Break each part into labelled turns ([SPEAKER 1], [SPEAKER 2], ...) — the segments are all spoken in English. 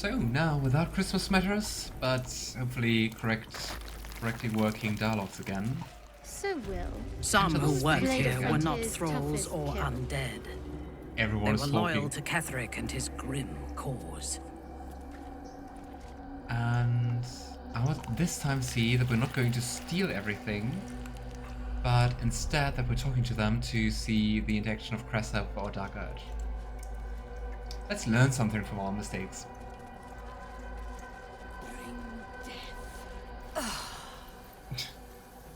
[SPEAKER 1] So now, without Christmas matters, but hopefully correctly working dialogues again.
[SPEAKER 2] So Wyll.
[SPEAKER 3] Some who worked here were not
[SPEAKER 2] His
[SPEAKER 3] thralls
[SPEAKER 2] toughest
[SPEAKER 3] or
[SPEAKER 2] kill.
[SPEAKER 3] undead.
[SPEAKER 1] Everyone
[SPEAKER 3] They
[SPEAKER 1] is
[SPEAKER 3] were
[SPEAKER 1] smoking.
[SPEAKER 3] loyal to Ketheric and his grim cause.
[SPEAKER 1] And I would this time see that we're not going to steal everything, but instead that we're talking to them to see the interaction of Cressa with our Dark Urge. Let's learn something from our mistakes.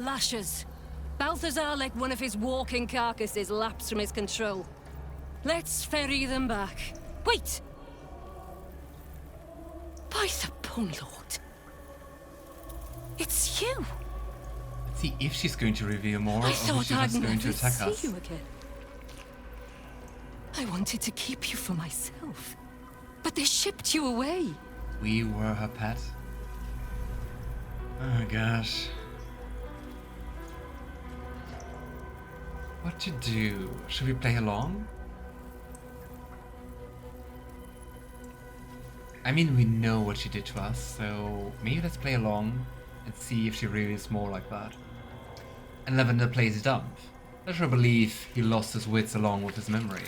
[SPEAKER 4] Lashes. Balthazar let one of his walking carcasses lapse from his control. Let's ferry them back. Wait! By the Bone Lord. It's you!
[SPEAKER 1] Let's see if she's going to reveal more, or
[SPEAKER 4] I
[SPEAKER 1] if
[SPEAKER 4] thought
[SPEAKER 1] she's
[SPEAKER 4] I'd
[SPEAKER 1] just going to
[SPEAKER 4] never
[SPEAKER 1] attack
[SPEAKER 4] see
[SPEAKER 1] us.
[SPEAKER 4] you again. I wanted to keep you for myself, but they shipped you away.
[SPEAKER 1] We were her pet. Oh gosh. What to do? Should we play along? I mean, we know what she did to us, so maybe let's play along and see if she really is more like that. And Lavender plays dumb. Let her believe he lost his wits along with his memory.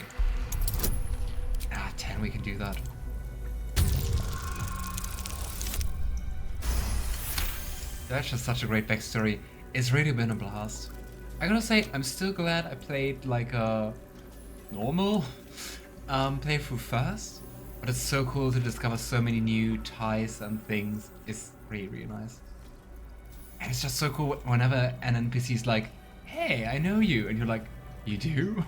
[SPEAKER 1] 10, we can do that. That's just such a great backstory. It's really been a blast. I gotta say, I'm still glad I played like a normal playthrough first, but it's so cool to discover so many new ties and things. It's really, really nice. And it's just so cool whenever an NPC's like, hey, I know you, and you're like, you do?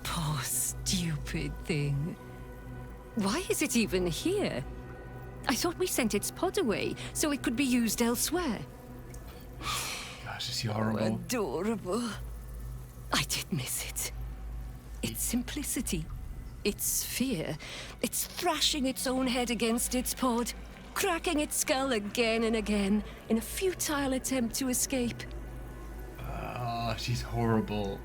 [SPEAKER 4] Poor stupid thing. Why is it even here? I thought we sent its pod away so it could be used elsewhere.
[SPEAKER 1] Gosh, is she horrible?
[SPEAKER 4] Adorable. I did miss it. Its simplicity, its fear, its thrashing its own head against its pod, cracking its skull again and again in a futile attempt to escape.
[SPEAKER 1] Oh, she's horrible.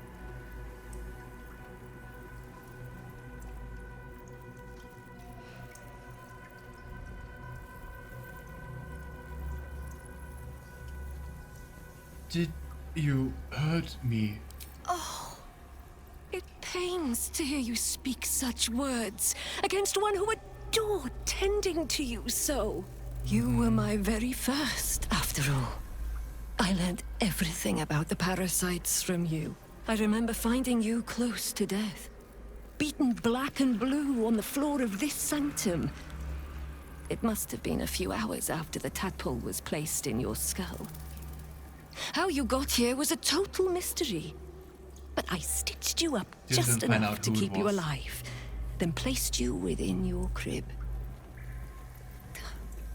[SPEAKER 1] Did you hurt me?
[SPEAKER 4] Oh, it pains to hear you speak such words against one who adored tending to you so. You were my very first, after all. I learned everything about the parasites from you. I remember finding you close to death, beaten black and blue on the floor of this sanctum. It must have been a few hours after the tadpole was placed in your skull. How you got here was a total mystery. But I stitched you up just enough to keep you alive, then placed you within your crib.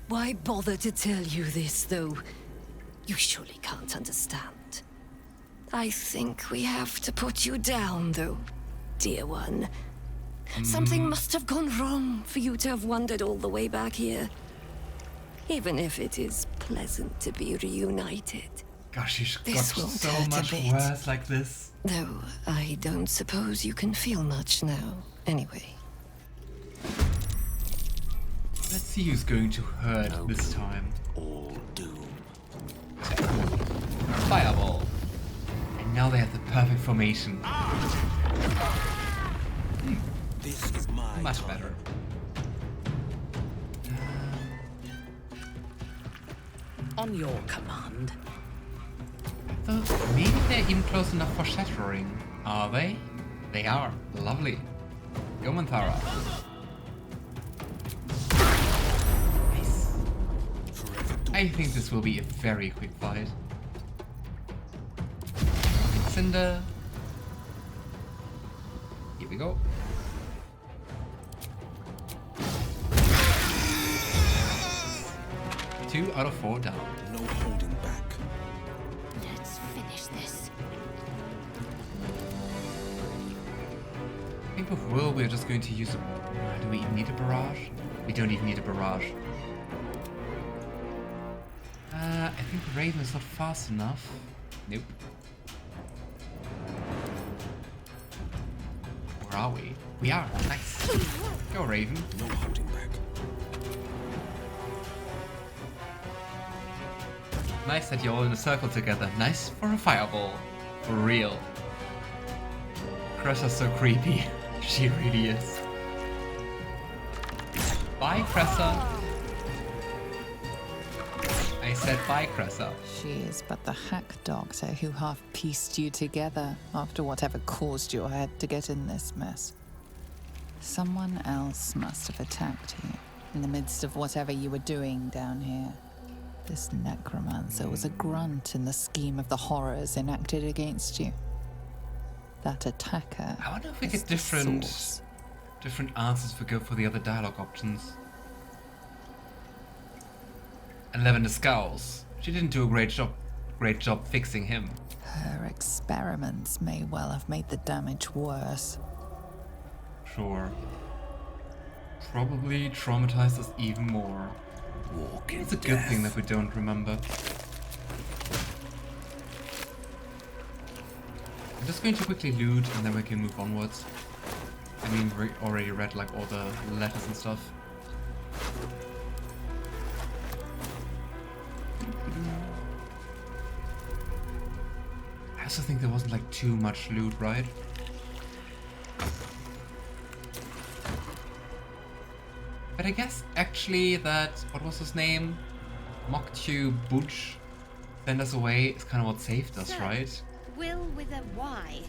[SPEAKER 4] Why bother to tell you this, though? You surely can't understand. I think we have to put you down, though, dear one. Something must have gone wrong for you to have wandered all the way back here. Even if it is pleasant to be reunited.
[SPEAKER 1] Gosh, she's got
[SPEAKER 4] This won't
[SPEAKER 1] so
[SPEAKER 4] hurt a
[SPEAKER 1] much
[SPEAKER 4] bit.
[SPEAKER 1] worse like this.
[SPEAKER 4] Though I don't suppose you can feel much now, anyway.
[SPEAKER 1] Let's see who's going to hurt this time.
[SPEAKER 5] All doom.
[SPEAKER 1] Fireball. And now they have the perfect formation.
[SPEAKER 5] This is my
[SPEAKER 1] Much
[SPEAKER 5] time.
[SPEAKER 1] better.
[SPEAKER 3] On your command.
[SPEAKER 1] So maybe they're even close enough for shattering. Are they? They are. Lovely. Go Minthara. Nice. I think this will be a very quick fight. Cinder. Here we go. Two out of 4 down.
[SPEAKER 5] No holding back.
[SPEAKER 2] Let's finish this.
[SPEAKER 1] I think with Wyll we're just going to use a... Do we even need a barrage? We don't even need a barrage. I think Raven is not fast enough. Nope. are we? We are. Nice. Go, Raven.
[SPEAKER 5] No holding back.
[SPEAKER 1] Nice that you're all in a circle together. Nice for a fireball. For real. Cressa's so creepy. She really is. Bye, Cressa. I said bye, Cressa.
[SPEAKER 6] She is but the hack doctor who half pieced you together after whatever caused your head to get in this mess. Someone else must have attacked you in the midst of whatever you were doing down here. This necromancer was a grunt in the scheme of the horrors enacted against you. That attacker.
[SPEAKER 1] I wonder if we
[SPEAKER 6] is
[SPEAKER 1] get
[SPEAKER 6] the
[SPEAKER 1] different
[SPEAKER 6] source.
[SPEAKER 1] answers if we go for the other dialogue options. And Lavender Scowls. She didn't do a great job fixing him.
[SPEAKER 6] Her experiments may well have made the damage worse.
[SPEAKER 1] Sure. Probably traumatized us even more.
[SPEAKER 5] Walk in
[SPEAKER 1] It's a good
[SPEAKER 5] death.
[SPEAKER 1] thing that we don't remember. I'm just going to quickly loot and then we can move onwards. I mean, we already read like all the letters and stuff. I also think there wasn't like too much loot, right? But I guess actually that, what was his name? Moktu Budge sent us away is kind of what saved us,
[SPEAKER 2] So,
[SPEAKER 1] right?
[SPEAKER 2] Wyll with a Y.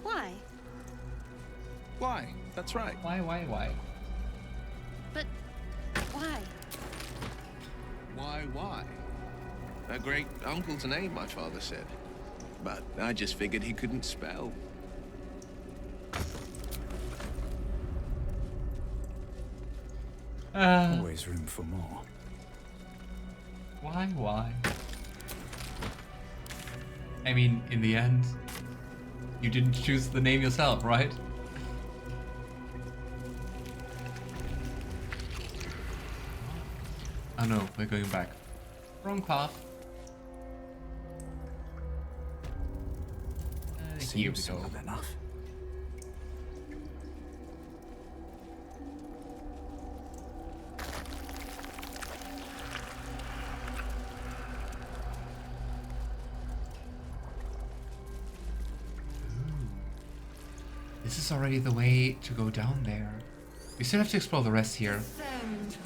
[SPEAKER 2] Why?
[SPEAKER 5] Why? That's right.
[SPEAKER 1] Why?
[SPEAKER 2] But why?
[SPEAKER 7] Why? A great uncle's name, my father said. But I just figured he couldn't spell.
[SPEAKER 5] Always room for more.
[SPEAKER 1] Why? I mean, in the end, you didn't choose the name yourself, right? Oh no, we're going back. Wrong path. Here we
[SPEAKER 5] Seems
[SPEAKER 1] go.
[SPEAKER 5] simple enough.
[SPEAKER 1] This is already the way to go down there. We still have to explore the rest here.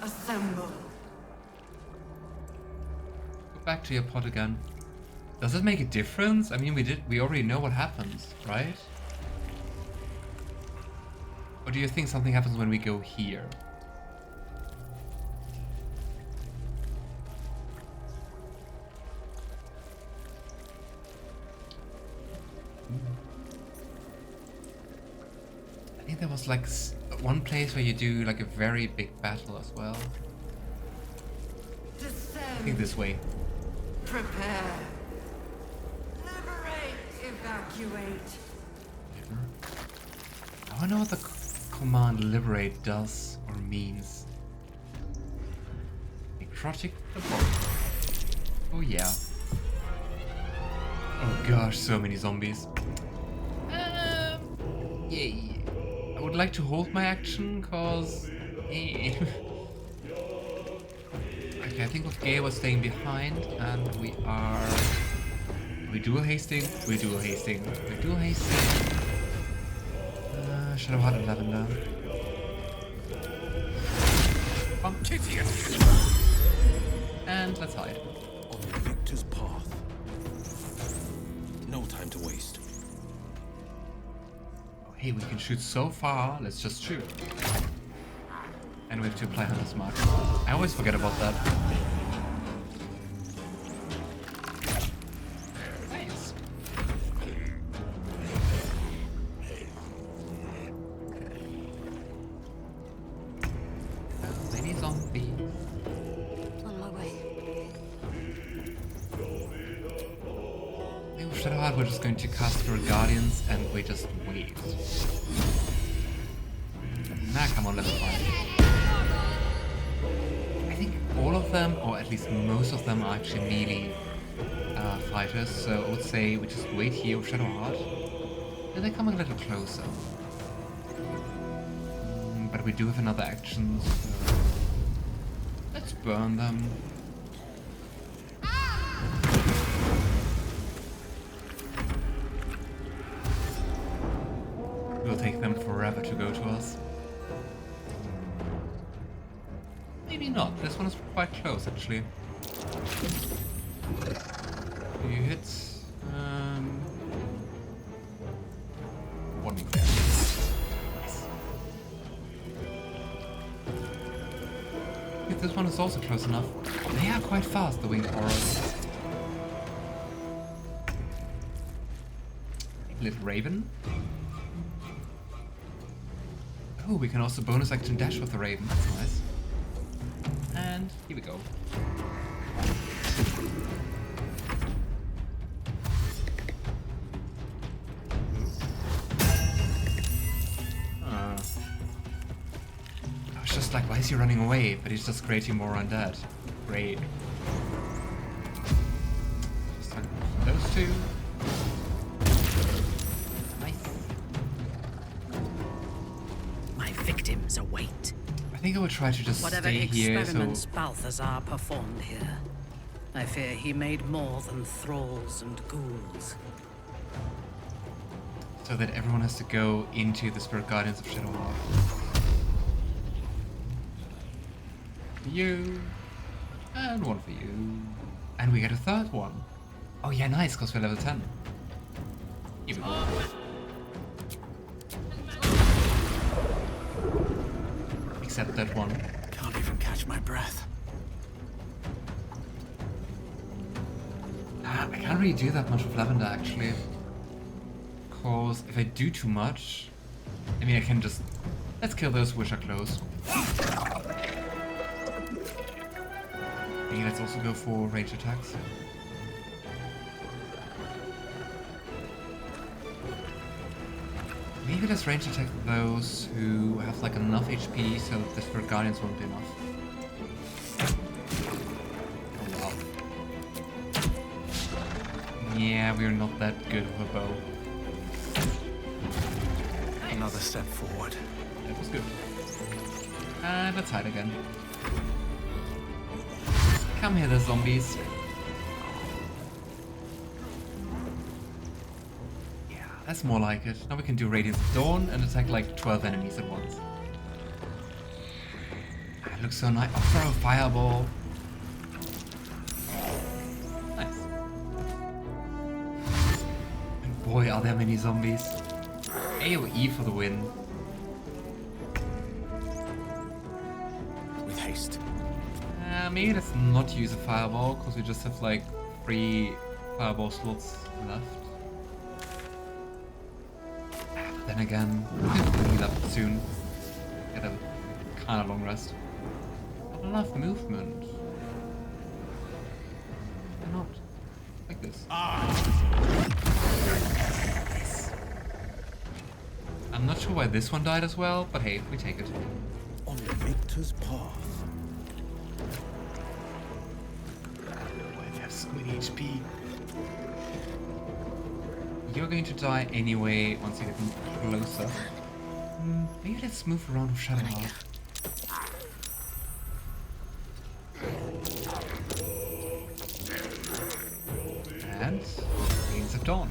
[SPEAKER 4] Assemble.
[SPEAKER 1] Go back to your pot again. Does it make a difference? I mean, we already know what happens, right? Or do you think something happens when we go here? I think there was like one place where you do like a very big battle as well. I think this way.
[SPEAKER 4] Prepare. Liberate. Evacuate.
[SPEAKER 1] I wonder what the command liberate does or means. Necrotic the body. Oh yeah. Oh gosh, so many zombies. Yay. I would like to hold my action, cause... Okay, I think with Gale was staying behind, and we are... We dual hasting? We dual hasting. We dual hasting. Shadowheart and Lavender. Come. And let's hide.
[SPEAKER 5] On the victor's path. No time to waste.
[SPEAKER 1] Oh, hey, we can shoot so far. Let's just shoot. And we have to apply Hunter's Mark. I always forget about that. Nice. Many zombies.
[SPEAKER 2] On my way.
[SPEAKER 1] I think with Shadowheart we're just going to cast through Guardians and we just wait. Nah, come on, level 5. I think all of them, or at least most of them, are actually melee fighters, so I would say we just wait here with Shadowheart. And they come a little closer. But we do have another action, so let's burn them. It will take them forever to go to us. Maybe not. This one is quite close, actually. You hit. One week there. Nice. If this one is also close enough. They are quite fast, the winged horrors. Little raven. Oh, we can also bonus action dash with the raven. That's nice. And here we go. I was just like, why is he running away? But he's just creating more undead. Great. Just like those two. Nice.
[SPEAKER 3] My victims await.
[SPEAKER 1] I think I would try to just
[SPEAKER 3] Whatever
[SPEAKER 1] stay here,
[SPEAKER 3] experiments
[SPEAKER 1] so
[SPEAKER 3] Balthazar performed here, I fear he made more than thralls and ghouls.
[SPEAKER 1] that everyone has to go into the Spirit Guardians of Shadowheart. For you, and one for you, and we get a third one. Oh yeah, nice, because we're level 10. Here we go. Except that one.
[SPEAKER 5] Can't even catch my breath.
[SPEAKER 1] I can't really do that much with Lavender actually. Because if I do too much, I mean I can just... Let's kill those which are close. Maybe let's also go for range attacks. Maybe let's range attack those who have like enough HP so that the Spirit Guardians won't be enough. Oh wow. Yeah, we're not that good with a bow.
[SPEAKER 5] Another step forward.
[SPEAKER 1] That was good. And let's hide again. Come here, the zombies. Yeah, that's more like it. Now we can do Radiance of Dawn and attack like 12 enemies at once. It looks so nice. I'll throw a fireball. Nice. And boy, are there many zombies. AoE for the win.
[SPEAKER 5] With haste.
[SPEAKER 1] Maybe let's not use a fireball, because we just have like 3 fireball slots left. But then again, we'll heal up soon. Get a kind of long rest. Not enough movement. Why not? Like this. Nice. I'm not sure why this one died as well, but hey, we take it.
[SPEAKER 5] On the victor's path.
[SPEAKER 1] I have so many HP. You're going to die anyway once you get closer. Maybe let's move around with Shadowheart. And Radiance of Dawn.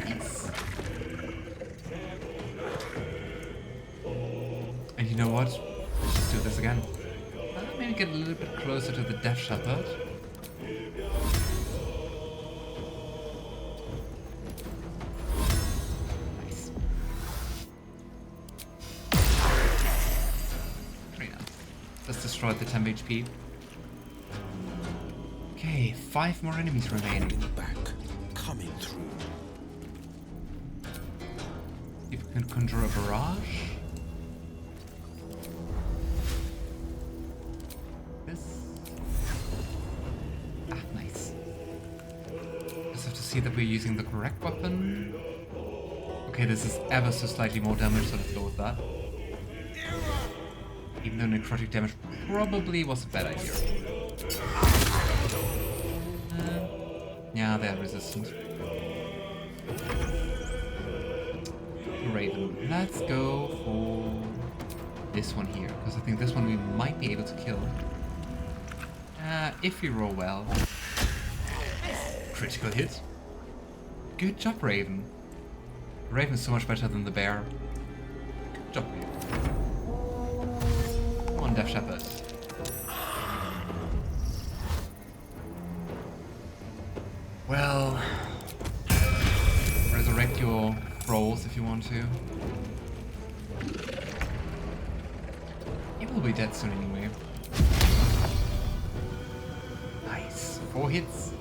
[SPEAKER 1] Nice. And you know what? Let's just do this again. Maybe get a little bit closer to the Death Shepherd. Nice. Very nice. Just destroyed the 10 HP. Okay, 5 more enemies remaining.
[SPEAKER 5] In the back, coming through.
[SPEAKER 1] If we can conjure a barrage. Nice. Just have to see that we're using the correct weapon. Okay, this is ever so slightly more damage, so let's go with that. Even though necrotic damage probably was a bad idea. Yeah, they're resistant. Raven. Let's go for this one here, because I think this one we might be able to kill. If we roll well. Critical hit. Good job, Raven. Raven is so much better than the bear. Good job, Raven. Come on, Death Shepherd. Well, resurrect your rolls if you want to. You will be dead soon anyway. Nice. 4 hits.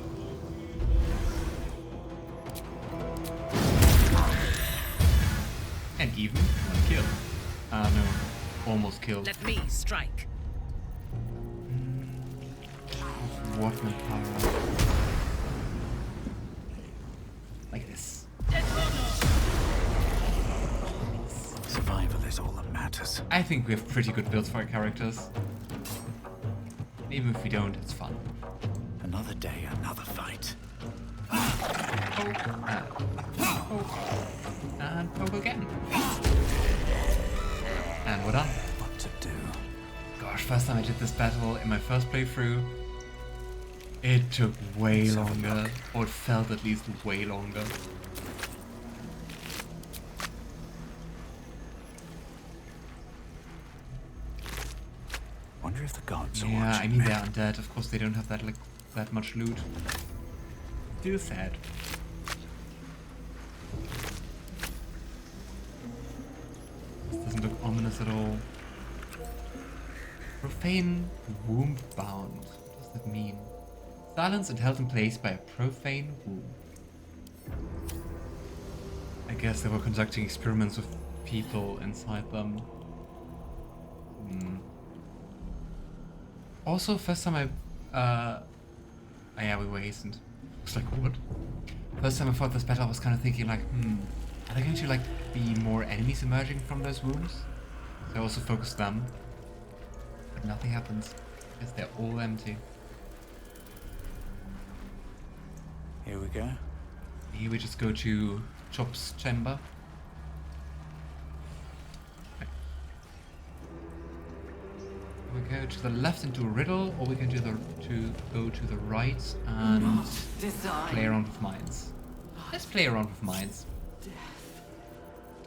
[SPEAKER 1] And even 1 kill. No. Almost killed.
[SPEAKER 3] Let me strike.
[SPEAKER 1] What Minthara? Like this.
[SPEAKER 5] Survival is all that matters.
[SPEAKER 1] I think we have pretty good builds for our characters. Even if we don't, it's fun.
[SPEAKER 5] Another day, another fight.
[SPEAKER 1] And poke again. And we're done.
[SPEAKER 5] What to do?
[SPEAKER 1] Gosh, first time I did this battle in my first playthrough, it took way longer, or it felt at least way longer.
[SPEAKER 5] Wonder if the gods are
[SPEAKER 1] Yeah, I
[SPEAKER 5] watching
[SPEAKER 1] mean
[SPEAKER 5] me.
[SPEAKER 1] they're undead. Of course they don't have that much loot. Still sad. This doesn't look ominous at all. Profane womb bound. What does that mean? Silence and held in place by a profane womb. I guess they were conducting experiments with people inside them. Also, first time yeah, we were hastened. It's like, what? First time I fought this battle, I was kind of thinking like, are there going to like be more enemies emerging from those wombs? So I also focused them. But nothing happens. Because they're all empty.
[SPEAKER 5] Here we go.
[SPEAKER 1] Here we just go to Chop's chamber. We go to the left into a riddle, or we can do go to the right and play around with mines. Let's play around with mines.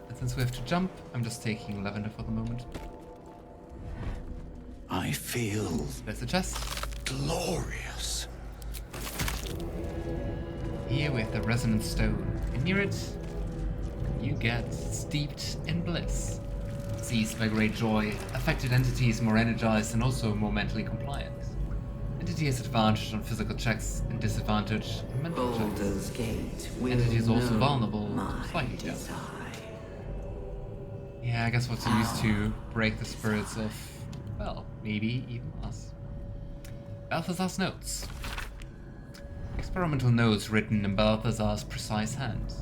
[SPEAKER 1] And since we have to jump, I'm just taking Lavender for the moment.
[SPEAKER 5] I feel
[SPEAKER 1] There's the chest.
[SPEAKER 5] glorious.
[SPEAKER 1] Here we have the resonant stone, and near it, you get steeped in bliss. Seized by great joy, affected entities more energized and also more mentally compliant. Entity has advantage on physical checks and disadvantage on mental checks. Entity is also vulnerable to psychic damage. Yeah, I guess what's used to break the spirits of, well, maybe even us. Balthazar's notes. Experimental notes written in Balthazar's precise hand.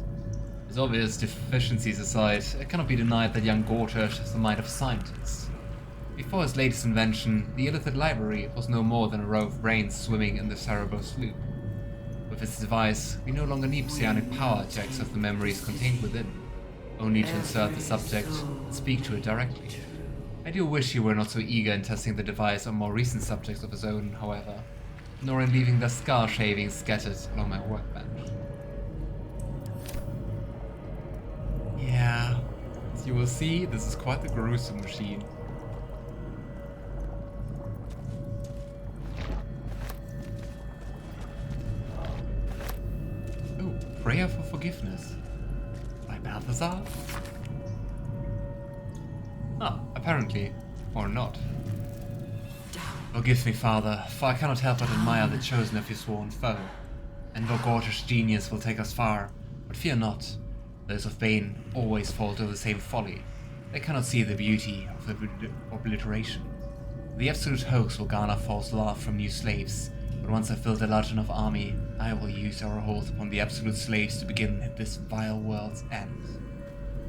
[SPEAKER 1] As obvious deficiencies aside, it cannot be denied that young Gortash has the mind of a scientist. Before his latest invention, the Illithid library was no more than a row of brains swimming in the Cerebros loop. With this device, we no longer need psionic power to access the memories contained within, only to insert the subject and speak to it directly. I do wish he were not so eager in testing the device on more recent subjects of his own, however, nor in leaving their scar shavings scattered along my workbench. Yeah, as you will see, this is quite the gruesome machine. Oh, Prayer for Forgiveness by Balthazar? Ah, apparently, or not. Forgive me, Father, for I cannot help but admire the chosen of your sworn foe. And though Gortash genius will take us far, but fear not. Those of Bane always fall to the same folly. They cannot see the beauty of obliteration. The absolute hoax will garner false love from new slaves, but once I fill a large enough army, I will use our hold upon the absolute slaves to begin at this vile world's end.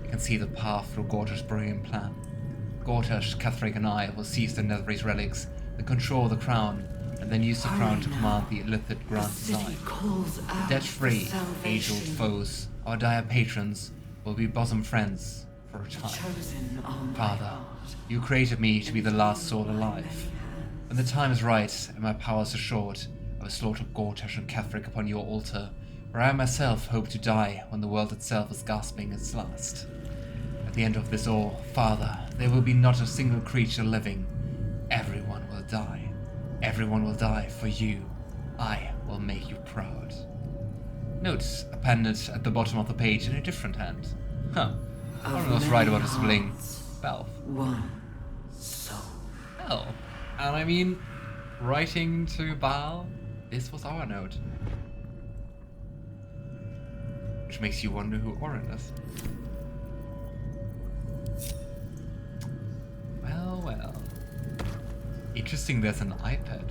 [SPEAKER 1] I can see the path through Gortash's brilliant plan. Gortash, Catherick, and I will seize the Netherese relics, then control the crown, and then use the crown to command the Illithid Grand Design. Debt-free, age-old foes, our dire patrons, will be bosom friends for a time. Father, you created me to be the last soul alive. When the time is right and my powers are short, I will slaughter Gortash and Ketheric upon your altar, where I myself hope to die when the world itself is gasping its last. At the end of this all, Father, there will be not a single creature living. Everyone will die. Everyone will die for you. I will make you proud. Note appended at the bottom of the page in a different hand. Huh. I don't know what's right about this bling. Belf.
[SPEAKER 8] One soul.
[SPEAKER 1] Well, and I mean, writing to Baal, this was our note. Which makes you wonder who Orin is. Well, well. Interesting, there's an iPad.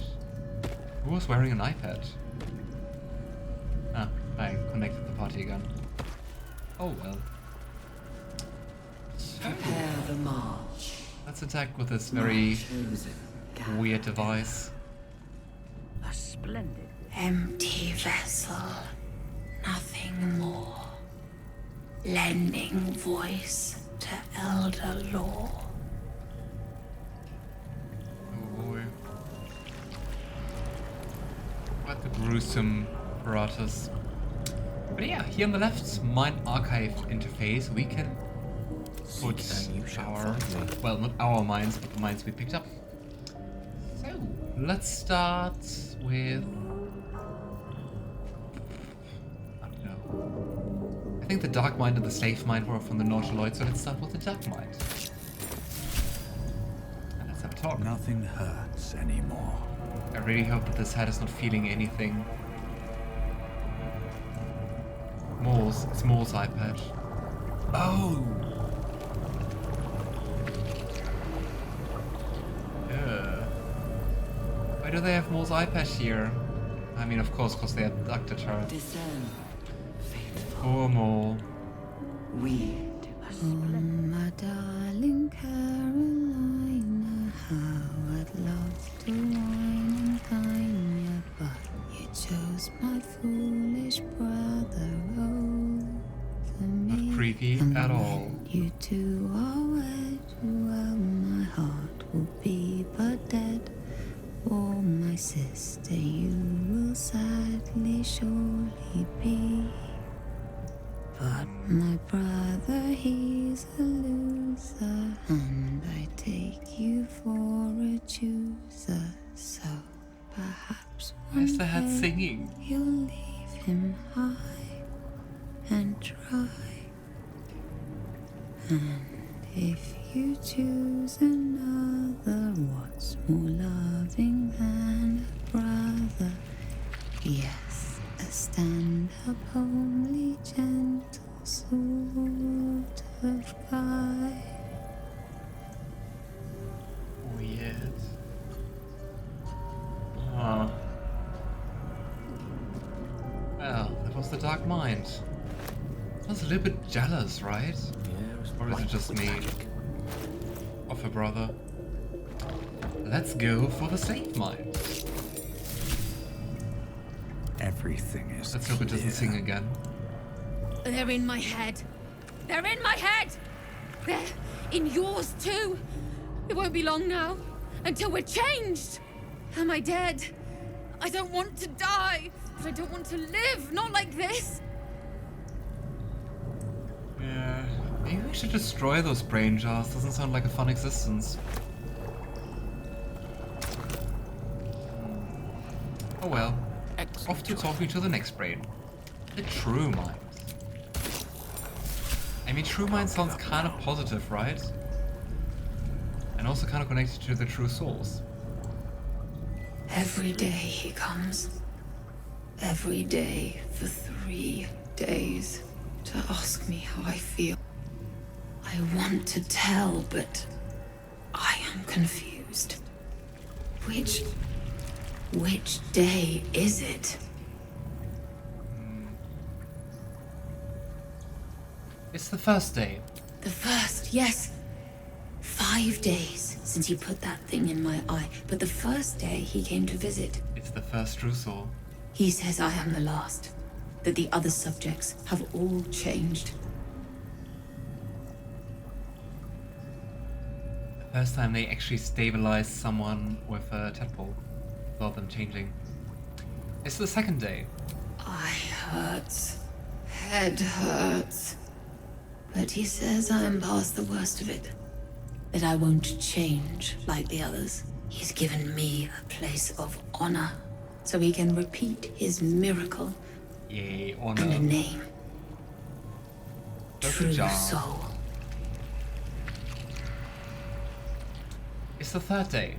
[SPEAKER 1] Who was wearing an iPad? Ah, I connected the party again. Oh well.
[SPEAKER 8] Prepare the march.
[SPEAKER 1] Let's attack with this very
[SPEAKER 8] Chosen.
[SPEAKER 1] weird device.
[SPEAKER 3] A splendid.
[SPEAKER 9] Empty vessel, nothing more. Lending voice to elder law.
[SPEAKER 1] Oh boy. What the gruesome apparatus. But yeah, here on the left, Mind Archive interface, we can put our, well, not our minds, but the minds we picked up. So, let's start with, I don't know. I think the Dark Mind and the Safe Mind were from the Nautiloid, so let's start with the Dark Mind. And let's have a talk.
[SPEAKER 5] Nothing hurts anymore.
[SPEAKER 1] I really hope that this head is not feeling anything. It's Maul's iPad. Oh! Yeah. Why do they have Maul's iPad here? I mean, of course, because they abducted her.
[SPEAKER 8] Discern.
[SPEAKER 1] Poor Maul.
[SPEAKER 8] We.
[SPEAKER 9] Oh, my darling Carolina, how I'd love to wine and dine you, but you chose my foolish brother over me.
[SPEAKER 1] Not creepy
[SPEAKER 9] And
[SPEAKER 1] at
[SPEAKER 9] when
[SPEAKER 1] all.
[SPEAKER 9] you two are wed, well, my heart will be but dead. Oh, my sister, you will sadly surely be. But my brother, he's a loser, and I take you for a chooser. So perhaps
[SPEAKER 1] Why is
[SPEAKER 9] one
[SPEAKER 1] the head
[SPEAKER 9] day
[SPEAKER 1] singing?
[SPEAKER 9] you'll leave him high and dry. And if you choose another, what's more loving than a brother? Yes, a stand-up, homely, gentle sort of guy.
[SPEAKER 1] Weird. Ah. Well, that was the Dark Mind. I was a little bit jealous, right? Or is it just me? Of her brother. Let's go for the Safe Mind.
[SPEAKER 5] Everything is
[SPEAKER 1] Let's hope it doesn't
[SPEAKER 5] clear.
[SPEAKER 1] sing again.
[SPEAKER 2] They're in my head. They're in my head. They're in yours too. It won't be long now until we're changed. Am I dead? I don't want to die, but I don't want to live. Not like this.
[SPEAKER 1] Yeah. Maybe we should destroy those brain jars. Doesn't sound like a fun existence. Oh well. Off to talking to the next brain. The True Mind. I mean, True Mind sounds kind of positive, right? And also kind of connected to the true source.
[SPEAKER 9] Every day he comes. Every day for 3 days to ask me how I feel. I want to tell, but I am confused. Which day is it?
[SPEAKER 1] It's the first day.
[SPEAKER 9] The first, yes. 5 days since he put that thing in my eye, but the first day he came to visit.
[SPEAKER 1] It's the first true soul.
[SPEAKER 9] He says I am the last, that the other subjects have all changed.
[SPEAKER 1] First time they actually stabilized someone with a tadpole without them changing. It's the second day.
[SPEAKER 9] Eye hurts. Head hurts. But he says I am past the worst of it. That I won't change like the others. He's given me a place of honor, so he can repeat his miracle.
[SPEAKER 1] Yay,
[SPEAKER 9] And a
[SPEAKER 1] honor.
[SPEAKER 9] name.
[SPEAKER 1] That's a
[SPEAKER 9] True
[SPEAKER 1] job.
[SPEAKER 9] soul.
[SPEAKER 1] It's the third day.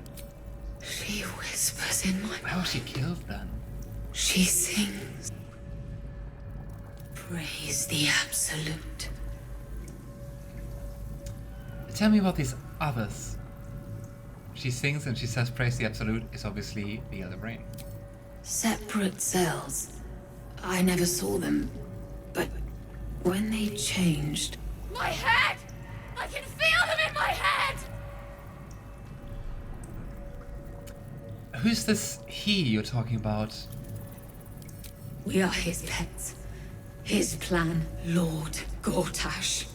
[SPEAKER 9] She whispers in my
[SPEAKER 1] Where was she killed then?
[SPEAKER 9] She sings. Praise the Absolute.
[SPEAKER 1] Tell me about these others. She sings and she says praise the absolute is obviously the other brain.
[SPEAKER 9] Separate cells. I never saw them, but when they changed...
[SPEAKER 2] My head! I can feel them in my head!
[SPEAKER 1] Who's this he you're talking about?
[SPEAKER 9] We are his pets. His plan, Lord Gortash.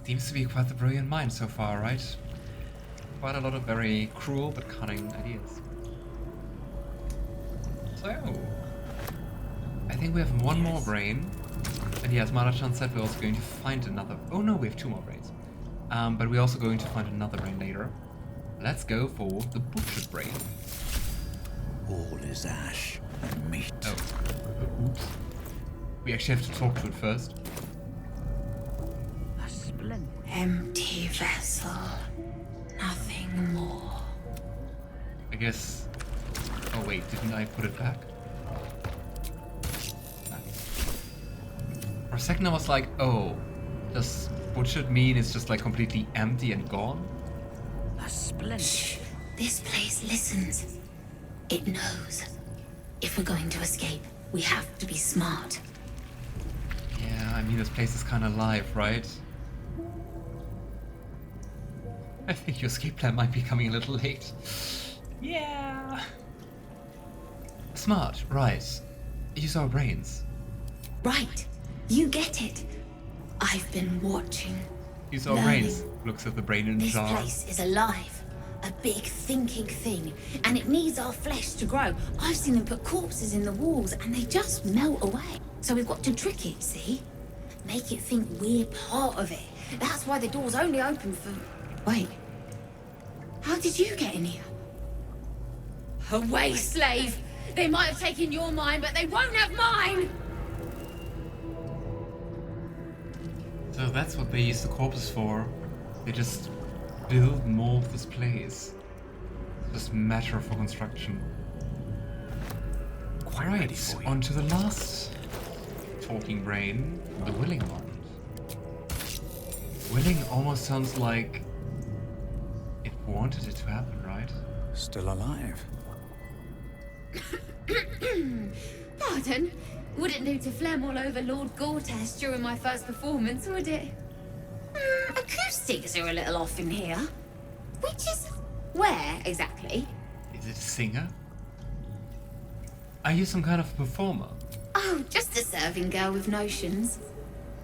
[SPEAKER 1] Seems to be quite the brilliant mind so far, right? Quite a lot of very cruel but cunning ideas. So, I think we have one more brain. And yes, Marachan said we're also going to find another. Oh no, we have two more brains. But we're also going to find another brain later. Let's go for the butchered brain.
[SPEAKER 5] All is ash and meat.
[SPEAKER 1] Oh, oops. We actually have to talk to it first.
[SPEAKER 3] A splendid.
[SPEAKER 9] Empty vessel. Nothing more.
[SPEAKER 1] I guess. Oh wait, didn't I put it back? For a second I was like, oh, does butchered mean it's just like completely empty and gone?
[SPEAKER 3] A splendid.
[SPEAKER 9] Shh. This place listens. It knows. If we're going to escape, we have to be smart.
[SPEAKER 1] Yeah, I mean this place is kinda live, right? I think your escape plan might be coming a little late. Yeah. Smart, right. Use our brains.
[SPEAKER 9] Right. You get it. I've been watching.
[SPEAKER 1] Use our
[SPEAKER 9] Learning.
[SPEAKER 1] brains. Looks at the brain in the
[SPEAKER 9] This
[SPEAKER 1] jar.
[SPEAKER 9] place is alive. A big thinking thing. And it needs our flesh to grow. I've seen them put corpses in the walls and they just melt away. So we've got to trick it, see? Make it think we're part of it. That's why the door's only open for... Wait. How did you get in here?
[SPEAKER 2] Away, slave! They might have taken your mind, but they won't have mine!
[SPEAKER 1] So that's what they use the corpses for. They just build more of this place. Just matter for construction.
[SPEAKER 5] Quite ready
[SPEAKER 1] Right,
[SPEAKER 5] for you.
[SPEAKER 1] on to the last talking brain, the willing one. Willing almost sounds like it wanted it to happen, right?
[SPEAKER 5] Still alive.
[SPEAKER 2] Pardon? Wouldn't do to phlegm all over Lord Gortash during my first performance, would it?
[SPEAKER 9] Acoustics are a little off in here. Which is... Where, exactly?
[SPEAKER 1] Is it a singer? Are you some kind of performer?
[SPEAKER 9] Oh, just a serving girl with notions.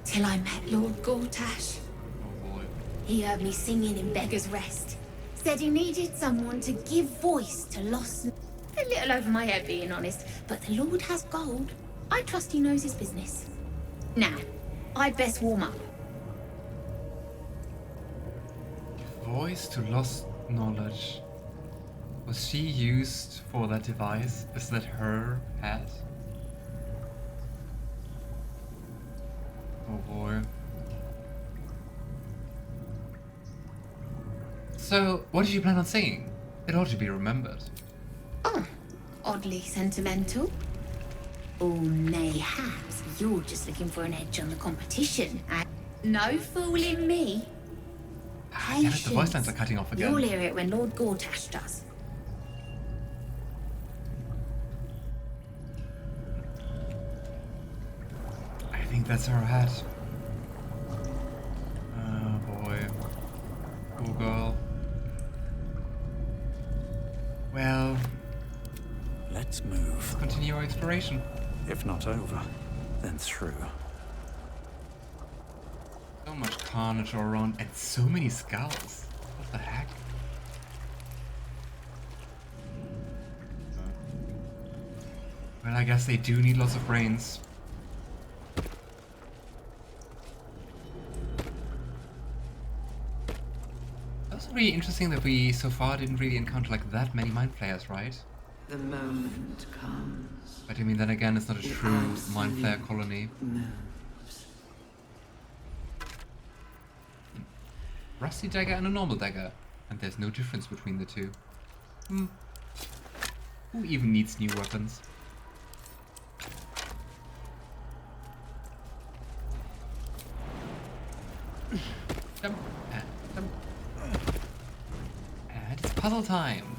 [SPEAKER 9] Till I met Lord Gortash.
[SPEAKER 1] Oh boy.
[SPEAKER 9] He heard me singing in Beggar's Rest. Said he needed someone to give voice to lost... A little over my head, being honest. But the Lord has gold. I trust he knows his business. Now, I'd best warm up.
[SPEAKER 1] Voice to lost knowledge. Was she used for that device? Is that her hat? Oh boy. So, what did you plan on singing? It ought to be remembered.
[SPEAKER 9] Oh, oddly sentimental. Or mayhaps you're just looking for an edge on the competition. No fooling me.
[SPEAKER 1] Damn it, the voice lines are cutting off again.
[SPEAKER 9] You'll hear it when Lord Gortash does.
[SPEAKER 1] I think that's her hat. Oh boy. Poor girl. Well,
[SPEAKER 5] Let's move.
[SPEAKER 1] let's continue our exploration.
[SPEAKER 5] If not over, then through.
[SPEAKER 1] So much carnage all around and so many skulls. What the heck? Well, I guess they do need lots of brains. That's really interesting that we so far didn't really encounter like that many mind flayers, right?
[SPEAKER 8] The moment comes.
[SPEAKER 1] But I mean, then again, it's not a
[SPEAKER 8] The
[SPEAKER 1] true mind flayer
[SPEAKER 8] absolute
[SPEAKER 1] colony.
[SPEAKER 8] moves.
[SPEAKER 1] Rusty dagger and a normal dagger, and there's no difference between the two. Who even needs new weapons? Jump, jump. And it's puzzle time!